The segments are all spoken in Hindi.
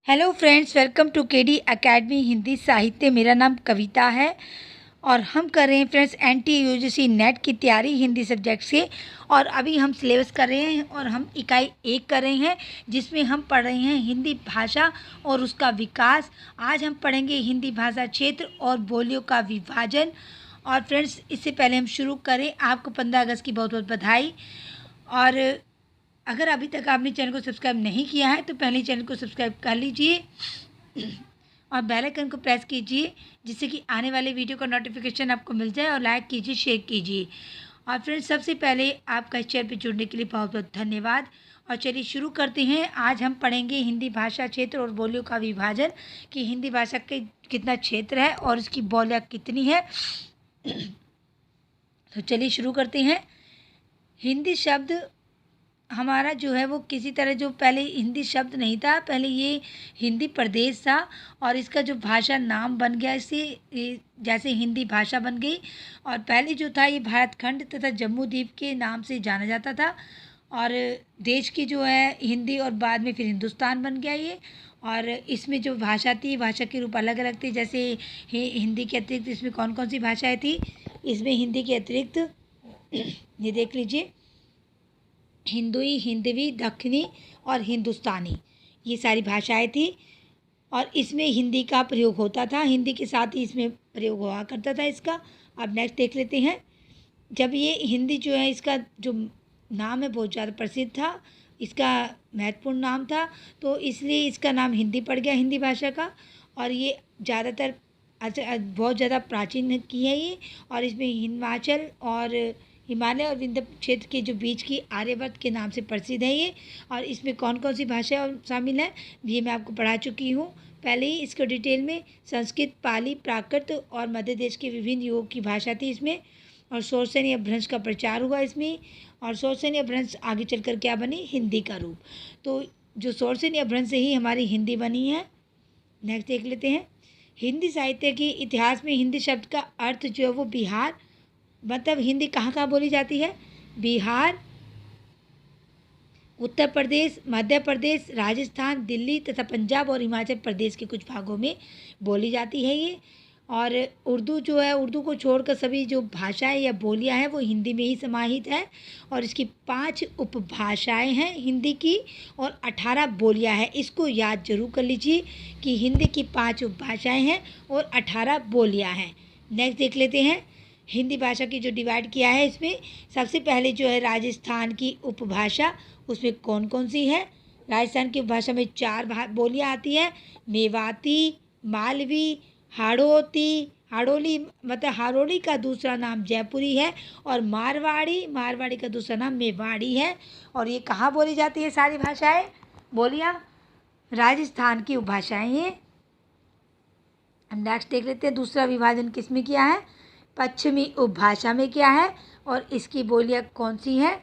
Hello friends, welcome to KD academy Hindi साहित्य। मेरा नाम कविता है और हम कर रहे हैं फ्रेंड्स एनटी यूजीसी नेट की तैयारी हिंदी सब्जेक्ट से। और अभी हम सिलेबस कर रहे हैं और हम इकाई 1 कर रहे हैं, जिसमें हम पढ़ रहे हैं हिंदी भाषा और उसका विकास। आज हम पढ़ेंगे हिंदी भाषा क्षेत्र और बोलियों का विभाजन। और फ्रेंड्स, इससे पहले हम शुरू करें, आपको 15 अगस्त की बहुत बहुत बधाई। और अगर अभी तक आपने चैनल को सब्सक्राइब नहीं किया है तो पहले चैनल को सब्सक्राइब कर लीजिए और बेल आइकन को प्रेस कीजिए, जिससे कि आने वाले वीडियो का नोटिफिकेशन आपको मिल जाए। और लाइक कीजिए, शेयर कीजिए। और फ्रेंड्स, सबसे पहले आपका इस चैनल पर जुड़ने के लिए बहुत बहुत धन्यवाद। और चलिए शुरू करते हैं। आज हम पढ़ेंगे हिंदी भाषा क्षेत्र और बोलियों का विभाजन, कि हिंदी भाषा के कितना क्षेत्र है और इसकी बोलियाँ कितनी है। तो चलिए शुरू करते हैं। हिंदी शब्द हमारा जो है वो किसी तरह, जो पहले हिंदी शब्द नहीं था, पहले ये हिंदी प्रदेश था और इसका जो भाषा नाम बन गया, इससे जैसे हिंदी भाषा बन गई। और पहले जो था ये भारत खंड तथा जम्मू द्वीप के नाम से जाना जाता था और देश की जो है हिंदी, और बाद में फिर हिंदुस्तान बन गया ये। और इसमें जो भाषा थी, भाषा के रूप अलग अलग थे। जैसे हिंदी के अतिरिक्त इसमें कौन कौन सी भाषाएँ थी। इसमें हिंदी के अतिरिक्त ये देख लीजिए, हिंदुई, हिंदवी, दक्खनी और हिंदुस्तानी, ये सारी भाषाएं थी। और इसमें हिंदी का प्रयोग होता था, हिंदी के साथ ही इसमें प्रयोग हुआ करता था इसका। अब नेक्स्ट देख लेते हैं। जब ये हिंदी जो है, इसका जो नाम है बहुत ज़्यादा प्रसिद्ध था, इसका महत्वपूर्ण नाम था, तो इसलिए इसका नाम हिंदी पड़ गया, हिंदी भाषा का। और ये ज़्यादातर बहुत ज़्यादा प्राचीन की है ये। और इसमें हिमाचल और हिमालय और विंध्य क्षेत्र के जो बीच की आर्यवर्त के नाम से प्रसिद्ध है ये। और इसमें कौन कौन सी भाषा शामिल है ये मैं आपको पढ़ा चुकी हूँ पहले ही। इसको डिटेल में संस्कृत, पाली, प्राकृत और मध्य देश के विभिन्न युगों की भाषा थी इसमें। और शौरसेन या भ्रंश का प्रचार हुआ इसमें। और शौरसेन या भ्रंश आगे चलकर क्या बनी, हिंदी का रूप। तो जो शौरसेन या भ्रंश से ही हमारी हिंदी बनी है। नेक्स्ट देख लेते हैं। हिंदी साहित्य के इतिहास में हिंदी शब्द का अर्थ जो है वो बिहार, मतलब हिंदी कहाँ कहाँ बोली जाती है, बिहार, उत्तर प्रदेश, मध्य प्रदेश, राजस्थान, दिल्ली तथा पंजाब और हिमाचल प्रदेश के कुछ भागों में बोली जाती है ये। और उर्दू जो है, उर्दू को छोड़कर सभी जो भाषाएं या बोलियां हैं वो हिंदी में ही समाहित है। और इसकी 5 उपभाषाएं हैं हिंदी की और 18 बोलियां हैं। इसको याद जरूर कर लीजिए कि हिंदी की 5 उपभाषाएं हैं और 18 बोलियां हैं। नेक्स्ट देख लेते हैं। हिंदी भाषा की जो डिवाइड किया है, इसमें सबसे पहले जो है राजस्थान की उपभाषा, उसमें कौन कौन सी है। राजस्थान की उपभाषा में 4 बोलियां आती है, मेवाती, मालवी, हाड़ोली, मतलब हाड़ोली का दूसरा नाम जयपुरी है। और मारवाड़ी, मारवाड़ी का दूसरा नाम मेवाड़ी है। और ये कहाँ बोली जाती है सारी भाषाएं, बोलियां, राजस्थान की उपभाषाएं ये। नेक्स्ट देख लेते हैं, दूसरा विभाजन किस में किया है, पश्चिमी उपभाषा में क्या है और इसकी बोलियां कौन सी हैं।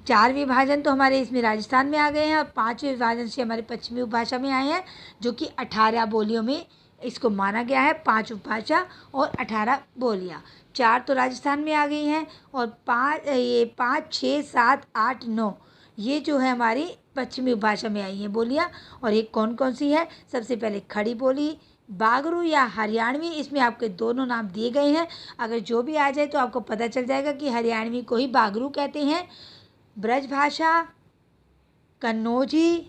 4 विभाजन तो हमारे इसमें राजस्थान में आ गए हैं और 5वें विभाजन से हमारे पश्चिमी उपभाषा में आए हैं, जो कि 18 बोलियों में इसको माना गया है। 5 उपभाषा और 18 बोलियां। 4 तो राजस्थान में आ गई हैं और 5, 6, 7, 8, 9 ये जो है हमारी पश्चिमी उपभाषा में आई हैं बोलियां। और ये कौन कौन सी है, सबसे पहले खड़ी बोली, बागरू या हरियाणवी, इसमें आपके दोनों नाम दिए गए हैं। अगर जो भी आ जाए तो आपको पता चल जाएगा कि हरियाणवी को ही बागरू कहते हैं। ब्रजभाषा, कन्नौजी,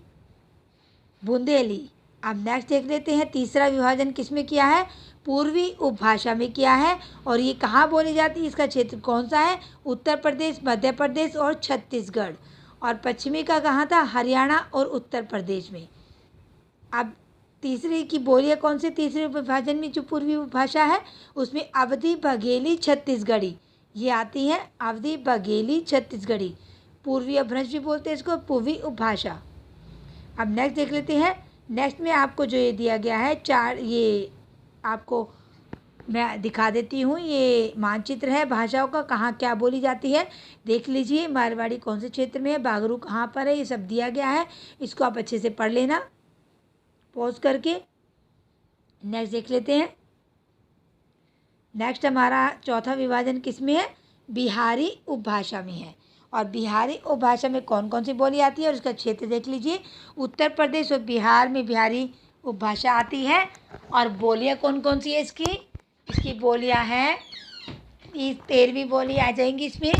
बुंदेली। अब नेक्स्ट देख लेते हैं, तीसरा विभाजन किसमें किया है, पूर्वी उपभाषा में किया है। और ये कहाँ बोली जाती है, इसका क्षेत्र कौन सा है, उत्तर प्रदेश, मध्य प्रदेश और छत्तीसगढ़। और पश्चिमी का कहाँ था, हरियाणा और उत्तर प्रदेश में। अब तीसरी की बोलियां कौन सी, तीसरे विभाजन में जो पूर्वी उपभाषा है उसमें अवधी, बघेली, छत्तीसगढ़ी ये आती हैं। अवधी, बघेली, छत्तीसगढ़ी, पूर्वी अपभ्रंश भी बोलते हैं इसको, पूर्वी उपभाषा। अब नेक्स्ट देख लेते हैं। नेक्स्ट में आपको जो ये दिया गया है 4, ये आपको मैं दिखा देती हूँ। ये मानचित्र है भाषाओं का, कहाँ क्या बोली जाती है देख लीजिए। मारवाड़ी कौन से क्षेत्र में है, बागरू कहाँ पर है, ये सब दिया गया है। इसको आप अच्छे से पढ़ लेना पॉज करके। नेक्स्ट देख लेते हैं। नेक्स्ट हमारा चौथा विभाजन किस में है, बिहारी उपभाषा में है। और बिहारी उपभाषा में कौन कौन सी बोली आती है और इसका क्षेत्र देख लीजिए। उत्तर प्रदेश और बिहार में बिहारी उपभाषा आती है। और बोलियाँ कौन कौन सी है इसकी बोलियाँ हैं, 13वीं बोली आ जाएंगी इसमें।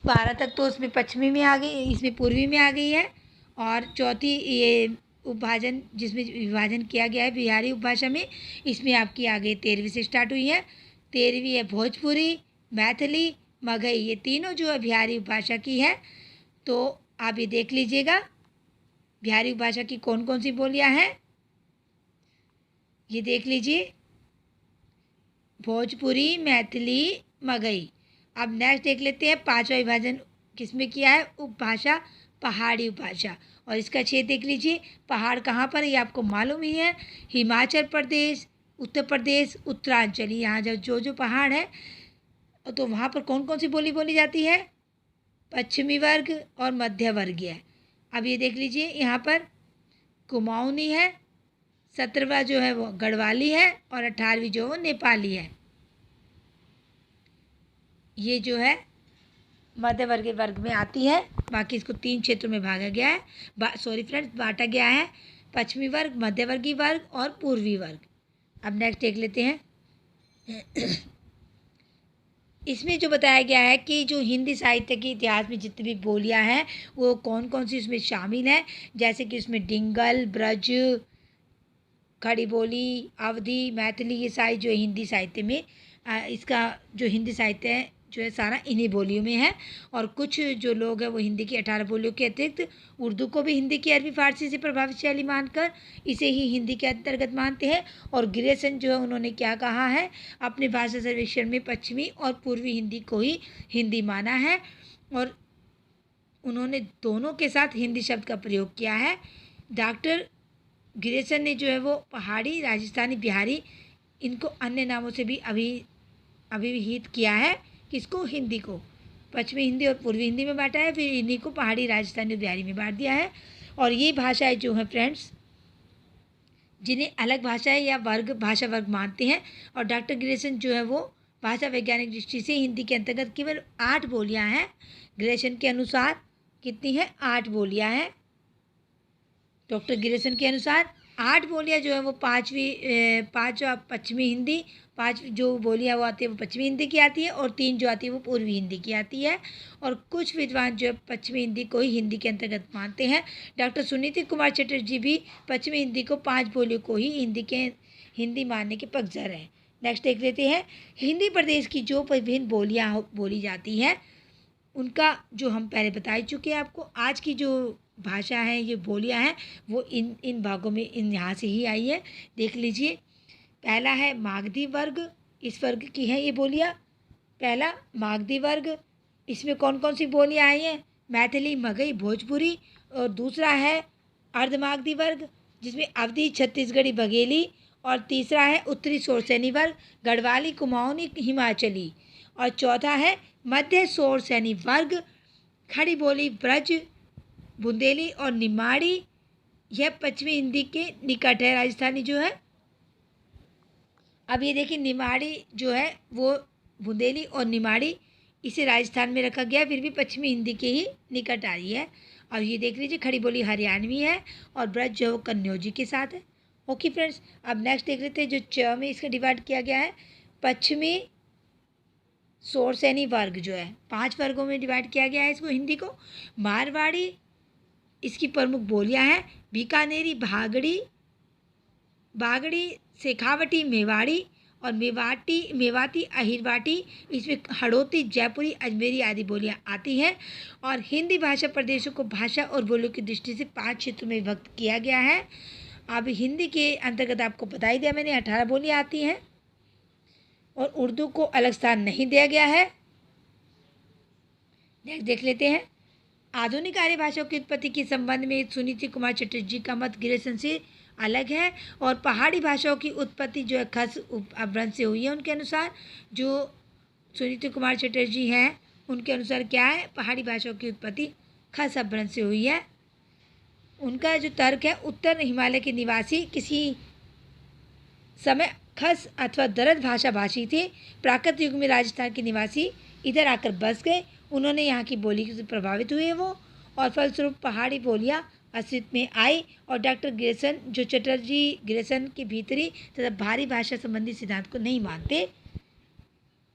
12 तक तो उसमें पश्चिमी में आ गई, इसमें पूर्वी में आ गई है। और चौथी ये उपभाजन जिसमें विभाजन किया गया है बिहारी उपभाषा में, इसमें आपकी आ गई 13वीं से स्टार्ट हुई है। 13वीं है भोजपुरी, मैथिली, मगही, ये तीनों जो है बिहारी उपभाषा की है। तो आप ये देख लीजिएगा बिहारी उपभाषा की कौन कौन सी बोलियां हैं, ये देख लीजिए, भोजपुरी, मैथिली, मगही। अब नेक्स्ट देख लेते हैं 5वां विभाजन किसमें किया है, उपभाषा, पहाड़ी उपभाषा। और इसका क्षेत्र देख लीजिए, पहाड़ कहाँ पर है ये आपको मालूम ही है, हिमाचल प्रदेश, उत्तर प्रदेश, उत्तरांचल, यहाँ जो पहाड़ है तो वहाँ पर कौन कौन सी बोली बोली जाती है, पश्चिमी वर्ग और मध्य वर्गीय। अब ये देख लीजिए यहाँ पर कुमाऊनी है, 17वां जो है वो गढ़वाली है और 18वीं जो है वो नेपाली है। ये जो है मध्य वर्ग में आती है। बाकी इसको 3 क्षेत्रों में भागा गया है, बांटा गया है, पश्चिमी वर्ग, मध्यवर्गीय वर्ग और पूर्वी वर्ग। अब नेक्स्ट देख लेते हैं इसमें जो बताया गया है कि जो हिंदी साहित्य के इतिहास में जितनी भी बोलियां हैं वो कौन कौन सी उसमें शामिल हैं, जैसे कि उसमें डिंगल, ब्रज, खड़ी बोली, अवधी, मैथिली, ये सारी जो हिंदी साहित्य में इसका जो हिंदी साहित्य है जो है सारा इन्हीं बोलियों में है। और कुछ जो लोग हैं वो हिंदी की 18 बोलियों के अतिरिक्त उर्दू को भी हिंदी की अरबी फारसी से प्रभावशाली मानकर इसे ही हिंदी के अंतर्गत मानते हैं। और ग्रेसन जो है उन्होंने क्या कहा है, अपने भाषा सर्वेक्षण में पश्चिमी और पूर्वी हिंदी को ही हिंदी माना है और उन्होंने दोनों के साथ हिंदी शब्द का प्रयोग किया है। डॉक्टर ग्रेसन ने जो है वो पहाड़ी, राजस्थानी, बिहारी, इनको अन्य नामों से भी अभिहित किया है, किसको, हिंदी को। पश्चिमी हिंदी और पूर्वी हिंदी में बांटा है, फिर इन्हीं को पहाड़ी, राजस्थानी और बिहारी में बांट दिया है। और ये भाषाएं जो हैं फ्रेंड्स, जिन्हें अलग भाषाएं या भाषा वर्ग मानते हैं। और डॉक्टर ग्रेसन जो है वो भाषा वैज्ञानिक दृष्टि से हिंदी के अंतर्गत केवल 8 बोलियाँ हैं। ग्रेसन के अनुसार कितनी है, 8 बोलियाँ हैं। डॉक्टर ग्रेसन के अनुसार 8 बोलियाँ जो है वो 5 पश्चिमी हिंदी, 5 जो बोलियाँ वो आती है वो पश्चिमी हिंदी की आती है और 3 जो आती है वो पूर्वी हिंदी की आती है। और कुछ विद्वान जो है पश्चिमी हिंदी को ही हिंदी के अंतर्गत मानते हैं। डॉक्टर सुनीति कुमार चटर्जी भी पश्चिमी हिंदी को 5 बोलियों को ही हिंदी मानने के पक्षधर हैं। नेक्स्ट देख लेते हैं, हिंदी प्रदेश की जो विभिन्न बोलियाँ बोली जाती हैं उनका जो हम पहले बता ही चुके हैं आपको। आज की जो भाषा है, ये बोलियां हैं, वो इन भागों में यहाँ से ही आई है। देख लीजिए, पहला है मागधी वर्ग, इस वर्ग की है ये बोलियां। पहला मागधी वर्ग, इसमें कौन कौन सी बोलियां आई हैं, मैथिली, मगही, भोजपुरी। और दूसरा है अर्धमागधी वर्ग, जिसमें अवधी, छत्तीसगढ़ी, बघेली। और तीसरा है उत्तरी शोरसैनी वर्ग, गढ़वाली, कुमाऊनी, हिमाचली। और चौथा है मध्य शोरसैनी वर्ग, खड़ी बोली, ब्रज, बुंदेली और निमाड़ी। यह पश्चिमी हिंदी के निकट है, राजस्थानी जो है। अब ये देखिए, निमाड़ी जो है वो बुंदेली और निमाड़ी इसे राजस्थान में रखा गया, फिर भी पश्चिमी हिंदी के ही निकट आ रही है। और ये देख लीजिए, खड़ी बोली हरियाणवी है और ब्रज जो है वो कन्नौजी के साथ है। ओके फ्रेंड्स, अब नेक्स्ट देख लेते हैं जो च में इसका डिवाइड किया गया है। पश्चिमी शोरसैनी वर्ग जो है 5 वर्गों में डिवाइड किया गया है इसको, हिंदी को। मारवाड़ी इसकी प्रमुख बोलियां हैं, बीकानेरी, बागड़ी, शेखावटी, मेवाड़ी और मेवाती, अहिरवाटी। इसमें हड़ौती, जयपुरी, अजमेरी आदि बोलियां आती हैं। और हिंदी भाषा प्रदेशों को भाषा और बोलियों की दृष्टि से 5 क्षेत्रों में विभक्त किया गया है। अब हिंदी के अंतर्गत आपको बता ही दिया मैंने, 18 बोलियां आती हैं और उर्दू को अलग स्थान नहीं दिया गया है। नेक्स्ट देख लेते हैं, आधुनिक आर्य भाषाओं की उत्पत्ति के संबंध में सुनीति कुमार चटर्जी का मत ग्रेसन से अलग है। और पहाड़ी भाषाओं की उत्पत्ति जो है खस अपभ्रंश से हुई है। उनके अनुसार, जो सुनीति कुमार चटर्जी हैं उनके अनुसार क्या है, पहाड़ी भाषाओं की उत्पत्ति खस अपभ्रंश से हुई है। उनका जो तर्क है, उत्तर हिमालय के निवासी किसी समय खस अथवा दरद भाषा भाषी थे। प्राकृत युग में राजस्थान के निवासी इधर आकर बस गए। उन्होंने यहाँ की बोली से प्रभावित हुए वो, और फलस्वरूप पहाड़ी बोलियाँ अस्तित्व में आई। और डॉक्टर ग्रेसन जो चटर्जी ग्रेसन के भीतरी तथा भारी भाषा संबंधी सिद्धांत को नहीं मानते,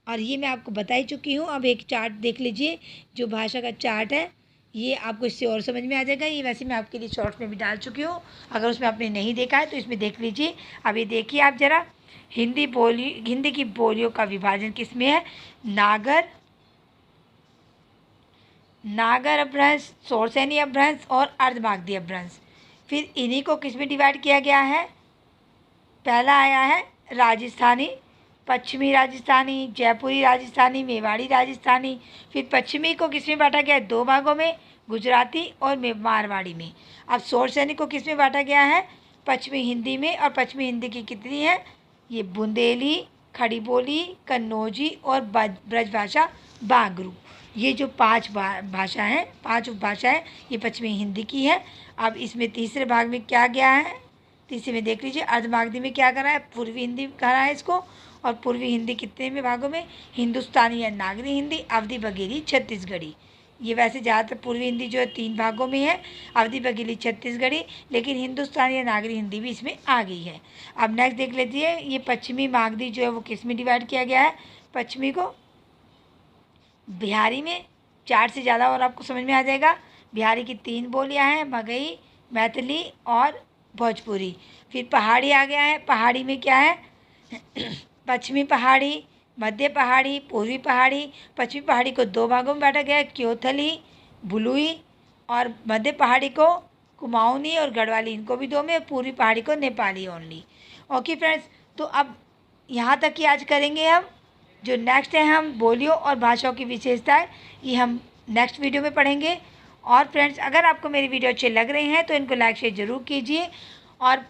और ये मैं आपको बता ही चुकी हूँ। अब एक चार्ट देख लीजिए, जो भाषा का चार्ट है, ये आपको इससे और समझ में आ जाएगा। ये वैसे मैं आपके लिए शॉर्ट्स में भी डाल चुकी हूँ, अगर उसमें आपने नहीं देखा है तो इसमें देख लीजिए। अब ये देखिए आप ज़रा, हिंदी की बोलियों का विभाजन किस में है? नागर अपभ्रंश, शौरसेनी अपभ्रंश और अर्धमागधी अपभ्रंश। फिर इन्हीं को किस में डिवाइड किया गया है? पहला आया है राजस्थानी, पश्चिमी राजस्थानी, जयपुरी राजस्थानी, मेवाड़ी राजस्थानी। फिर पश्चिमी को किस में बांटा गया है? दो भागों में, गुजराती और मारवाड़ी में। अब शौरसेनी को किस में बांटा गया है? पश्चिमी हिंदी में। और पश्चिमी हिंदी की कितनी है? ये बुंदेली, खड़ी बोली, कन्नौजी और ब्रजभाषा बागरू। ये जो पांच भाषा हैं, पांच उपभाषाएँ, ये पश्चिमी हिंदी की है। अब इसमें तीसरे भाग में क्या गया है? तीसरे में देख लीजिए, अर्धमागधी में क्या करा है? पूर्वी हिंदी करा है इसको। और पूर्वी हिंदी कितने में भागों में? हिंदुस्तानी या नागरी हिंदी, अवधी बघेली, छत्तीसगढ़ी। ये वैसे ज़्यादातर पूर्वी हिंदी जो है 3 भागों में है, अवधी बघेली, छत्तीसगढ़ी, लेकिन हिंदुस्तानी या नागरी हिंदी भी इसमें आ गई है। अब नेक्स्ट देख लेती है, ये पश्चिमी मागधी जो है वो किस में डिवाइड किया गया है? पश्चिमी को बिहारी में। 4 से ज़्यादा और आपको समझ में आ जाएगा। बिहारी की 3 बोलियाँ हैं, मगही, मैथिली और भोजपुरी। फिर पहाड़ी आ गया है। पहाड़ी में क्या है? पश्चिमी पहाड़ी, मध्य पहाड़ी, पूर्वी पहाड़ी। पश्चिमी पहाड़ी को 2 भागों में बांटा गया है, क्योथली, भुलुई, और मध्य पहाड़ी को कुमाऊनी और गढ़वाली, इनको भी 2 में। पूर्वी पहाड़ी को नेपाली ओनली। ओके फ्रेंड्स, तो अब यहाँ तक ही आज करेंगे हम। जो नेक्स्ट है, हम बोलियों और भाषाओं की विशेषताएं, ये हम नेक्स्ट वीडियो में पढ़ेंगे। और फ्रेंड्स, अगर आपको मेरी वीडियो अच्छे लग रहे हैं तो इनको लाइक शेयर ज़रूर कीजिए, और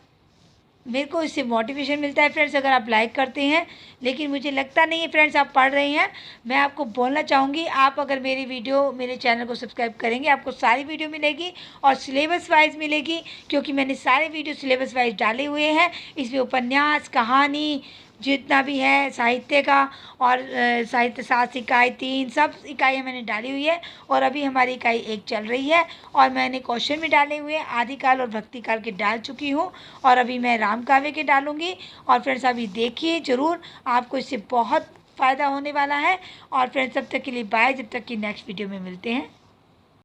मेरे को इससे मोटिवेशन मिलता है फ्रेंड्स अगर आप लाइक करते हैं। लेकिन मुझे लगता नहीं है फ्रेंड्स आप पढ़ रहे हैं। मैं आपको बोलना चाहूँगी, आप अगर मेरे चैनल को सब्सक्राइब करेंगे, आपको सारी वीडियो मिलेगी और सिलेबस वाइज मिलेगी, क्योंकि मैंने सारे वीडियो सिलेबस वाइज डाले हुए हैं। इसमें उपन्यास, कहानी, जितना भी है साहित्य का, और साहित्य शास्त्र इकाई 3, सब इकाइयाँ मैंने डाली हुई है। और अभी हमारी इकाई 1 चल रही है, और मैंने क्वेश्चन भी डाले हुए हैं, आदिकाल और भक्तिकाल के डाल चुकी हूँ, और अभी मैं रामकाव्य के डालूँगी। और फ्रेंड्स अभी देखिए ज़रूर, आपको इससे बहुत फ़ायदा होने वाला है। और फ्रेंड्स तब तक के लिए बाय, जब तक कि नेक्स्ट वीडियो में मिलते हैं।